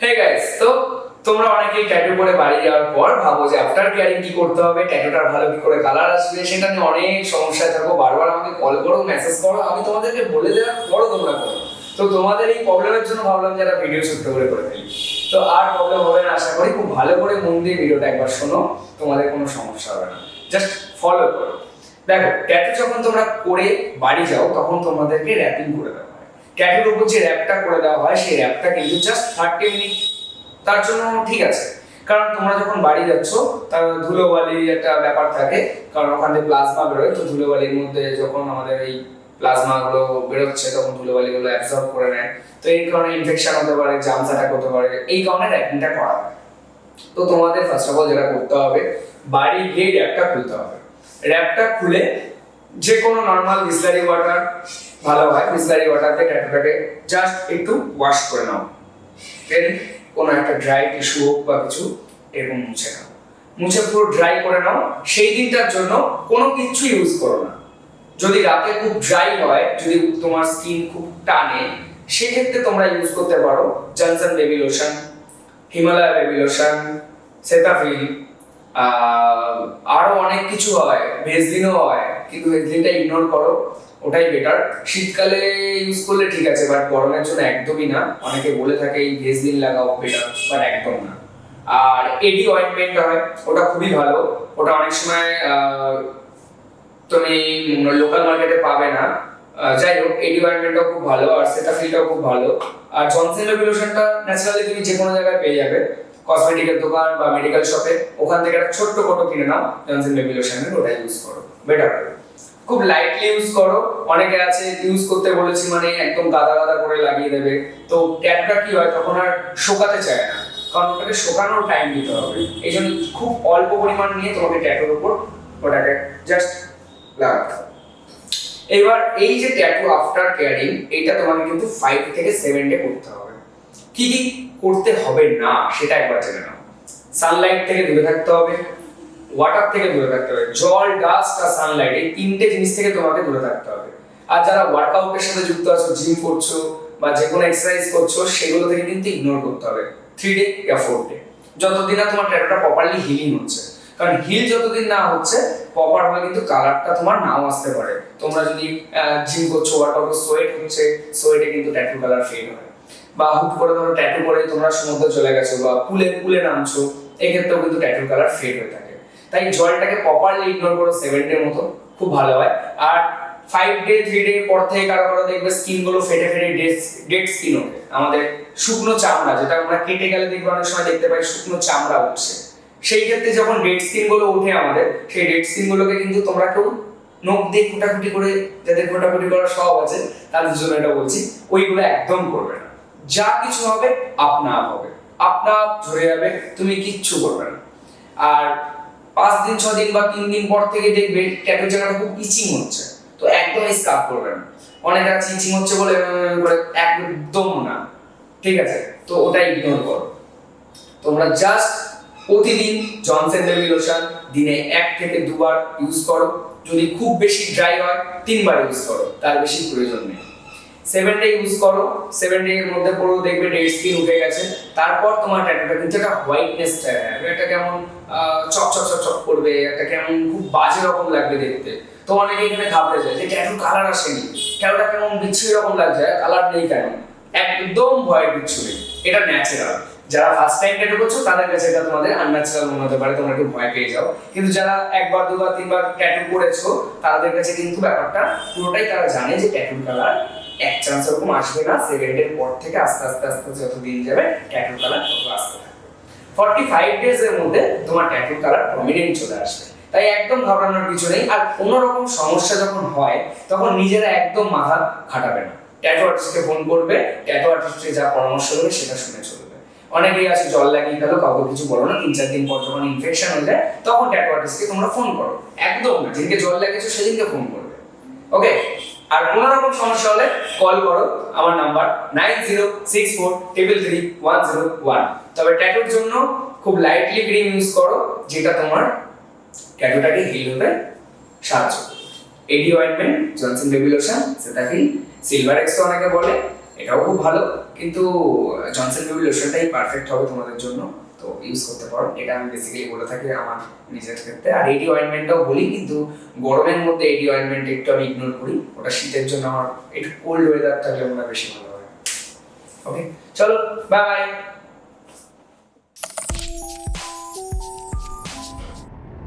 Hey guys, তো তোমরা অনেকেই ট্যাটু করে বাড়ি যাওয়ার পর ভাবো যে আফটার কেয়ারিং কি করতে হবে, ট্যাটুটার ভালো কি করে কালার আসবে, সেটা নিয়ে অনেক সমস্যায় থাকো। বারবার আমাকে কল করো, মেসেজ করো, আমি তোমাদেরকে বলে দেওয়ার পরও তোমরা করো। তো তোমাদের এই প্রবলেমের জন্য ভাবলাম যে একটা ভিডিও ছোট্ট করে ফেলি। তো আর প্রবলেম হবে না আশা করি। খুব ভালো করে মন দিয়ে ভিডিওটা একবার শোনো, তোমাদের কোনো সমস্যা হবে না। জাস্ট ফলো করো। দেখো, ট্যাটু যখন তোমরা করে বাড়ি যাও তখন তোমাদেরকে র্যাপিং করে দেওয়া হয়। ট্যাটুর উপর যে র্যাপটা করে দেওয়া হয় সেই র্যাপটা কিন্তু জাস্ট 30 মিনিট, তার জন্য ঠিক আছে। কারণ তোমরা যখন বাড়ি যাচ্ছ তার ধুলোবালি একটা ব্যাপার থাকে, কারণ ওখানে প্লাজমা বেরোয়। তো ধুলোবালির মধ্যে যখন আমাদের এই প্লাজমা গুলো বেরোচ্ছে তখন ধুলোবালি গুলো অ্যাবজর্ব করে নেয়। তো এই কারণে ইনফেকশন হতে পারে, জার্মস অ্যাটাক হতে পারে, এই কারণে র্যাপিংটা করা হয়। তো তোমাদের ফার্স্ট অফ অল যেটা করতে হবে, বাড়ি গিয়ে র্যাপটা খুলতে হবে। র্যাপটা খুলে যে কোনো নর্মাল বিসলারি ওয়াটার ভালো হয়, বিসলারি ওয়াটারতে ট্যাটুটাকে জাস্ট একটু ওয়াশ করে নাও। দেন কোনো একটা ড্রাই টিস্যু হোক বা কিছু এরকম মুছে নাও, মুছে পুরো ড্রাই করে নাও। সেই দিনটার জন্য কোনো কিছু ইউজ করো না। যদি রাতে খুব ড্রাই হয়, যদি তোমার স্কিন খুব টানে, সেক্ষেত্রে তোমরা ইউজ করতে পারো Johnson baby lotion, Himalaya baby lotion, Cetaphil, আরো অনেক কিছু হয়, ভেসলিনও হয়, কিন্তু ভেসলিনটা ইগনোর করো, ওটাই বেটার। শীতকালে ইউজ করলে ঠিক আছে, বাট গরমের জন্য একদমই না। অনেকে বলে থাকে এই ভেসলিন লাগাও বেটার, বাট একদম না। আর এডি অয়েন্টমেন্ট হয়, ওটা খুবই ভালো। ওটা অনেক সময় তুমি লোকাল মার্কেটে পাবে না। যাই হোক, এডি অয়েন্টমেন্টটাও খুব ভালো, আর সেটাফিলটাও খুব ভালো। আর জনসন বেবি লোশনটা ন্যাচারালি তুমি যে কোনো জায়গায় পেয়ে যাবে, কসমেটিকের দোকান বা মেডিকেল শপে। ওখান থেকে একটা ছোট্ট কোটো কিনে নাও জনসন বেবি লোশনের, ওটা ইউজ করো, বেটার হবে। খুব লাইটলি ইউজ করো। অনেকে আছে ইউজ করতে বলেছি মানে একদম গাদা গাদা করে লাগিয়ে দেবে। তো ট্যাটুটা কি হয়, তখন আর শোকাতে চায় না, কারণ ওটাকে শোকানোর টাইম দিতে হবে। এই জন্য খুব অল্প পরিমাণ নিয়ে তোমাকে ট্যাটুর উপর ওটাকে জাস্ট লাগাতে হবে। এবার এই যে ট্যাটু আফটার কেয়ারিং, এটা তোমাকে কিন্তু 5 থেকে 7 ডে করতে হবে। কি কি করতে হবে না সেটা একবার জেনে নাও। সানলাইট থেকে দূরে থাকতে হবে, ওয়াটার থেকে দূরে থাকতে হবে, জল, ডাস্ট আর সানলাইট, এই তিনটে জিনিস থেকে তোমাকে দূরে থাকতে হবে। আর যারা ওয়ার্কআউটের সাথে যুক্ত আছো, জিম করছো বা যে কোনো এক্সারসাইজ করছো, সেগুলো থেকে কিন্তু ইগনোর করতে হবে 3 ডে বা 4 ডে, যতদিন না তোমার ট্যাটুটা প্রপারলি হিলিং হচ্ছে। কারণ হিল যতদিন না হচ্ছে প্রপার ভাবে কিন্তু কালারটা তোমার নাও আসতে পারে। তোমরা যদি জিম করছো, ওয়ার্কআউট, সোয়েট হচ্ছে, সোয়েটে কিন্তু ট্যাটু কালার ফেড হয়। বা হুট করে ধরো ট্যাটু করে তোমরা সমুদ্রে চলে গেছো বা পুলে নামছো, এক্ষেত্রেও কিন্তু ট্যাটু কালার ফেড হয়ে থাকে। তাই জলটাকে প্রপারলি ইগনোর করো 7 ডে মতো, খুব ভালো হয়। আর 5 ডে 3 ডে পর থেকে কারো কারো দেখবে স্কিন গুলো ফেটে ফেটে ডেড স্কিন ওঠে। আমাদের শুকনো চামড়া, যেটা আমরা কেটে গেলে দেখবে অনেক সময় দেখতে পাই শুকনো চামড়া উঠছে। সেই ক্ষেত্রে যখন ডেড স্কিন গুলো উঠে আমাদের, সেই ডেড স্কিন গুলোকে কিন্তু তোমরা কেউ নখ দিয়ে ফুটাফুটি করে, যাদের ফুটাফুটি করার স্বভাব আছে তাদের জন্য এটা বলছি, ওইগুলো একদম করবে না। যা কিছু হবে আপনা আপ হবে, আপনা আপ ঝরে যাবে, তুমি কিচ্ছু করবে না। আর 5 দিন 6 দিন বা 3 দিন পর থেকে দেখবে ট্যাটুর জায়গাটা খুব ইচিং হচ্ছে, তো একদম স্কার্ফ করবে না। অনেকে আছে ইচিং হচ্ছে বলে একদম না, ঠিক আছে? তো ওটা ইগনোর করো। তোমরা জাস্ট প্রতিদিন জনসন বেবি লোশন দিনে 1 থেকে 2 বার ইউজ করো। যদি খুব বেশি ড্রাই হয় 3 বার ইউজ করো, তার বেশি প্রয়োজন নেই। 7 ডে ইউজ করো, 7 ডে এর মধ্যে পুরো দেখবে ডেড স্কিন উঠে গেছে। তারপর তোমার ট্যাটুটা কিন্তু একটা হোয়াইটনেস হবে, একটা কেমন চক করবে, একটা কেমন খুব বাজে রকম লাগবে দেখতে। তো অনেকে এখানে ঘাবড়ে যায় যে ট্যাটু কালার আসেনি, ট্যাটুটা কেমন বিচ্ছিরি রকম লাগছে, কালার নেই কেন? একদম ভয় কিচ্ছু নেই, এটা ন্যাচারাল। যারা ফার্স্ট টাইম ট্যাটু করছো তাদের কাছে এটা তোমাদের আনন্যাচারাল মনে হতে পারে, তোমরা একটু ভয় পেয়ে যাও। কিন্তু যারা 1 বার 2 বার 3 বার ট্যাটু করেছো, তাদের কাছে কিন্তু ব্যাপারটা পুরোটাই তারা জানে যে ট্যাটুর কালার এক চান্স এরকম আসবে না। 7 ডের পর থেকে আস্তে আস্তে আস্তে যত দিন যাবে ট্যাটুর কালার তত আসতে থাকবে। 45 ডেজ এর মধ্যে তোমার ট্যাটুর কালার প্রমিনেন্ট চলে আসবে। তাই একদম ঘাবড়ানোর কিছু নেই। আর কোনো রকম সমস্যা যখন হয় তখন নিজেরা একদম মাথা খাটাবে না, ট্যাটু আর্টিস্টকে ফোন করবে, ট্যাটু আর্টিস্টে যা পরামর্শ দেবে সেটা শুনে চলবে। অনেকেই আছে জল লাগিয়ে গেল, কাউকে কিছু বলো না, 3-4 দিন পর যখন ইনফেকশন হয়ে যায় তখন ট্যাটু আর্টিস্টকে তোমরা ফোন করো। একদম না, যেদিনকে জল লাগিয়েছো সেদিনকে ফোন করবে, ওকে? আর কোনো রকম সমস্যা হলে কল করো, আমার নাম্বার 9064333101। তবে ট্যাটুর জন্য খুব লাইটলি ক্রিম ইউজ করো, যেটা তোমার ট্যাটুটাকে হিল হতে সাহায্য করবে। AD ointment, Johnson baby lotion, Cetaphil, silver X অনেকে বলে, এটাও খুব ভালো। কিন্তু জনসন বেবি লোশনটাই পারফেক্ট হবে তোমাদের জন্য, তো ইউজ করতে পারো। এটা আমি বেসিক্যালি বলে থাকি আমার নিজের ক্ষেত্রে। আর এডি অয়েন্টমেন্টটাও বলি, কিন্তু গরমের মধ্যে এডি অয়েন্টমেন্ট একটু আমি ইগনোর করি, ওটা শীতের জন্য আমার একটু কোল্ড ওয়েদার থাকলে মনে হয় বেশি ভালো হয়। ওকে, চলো বাই বাই।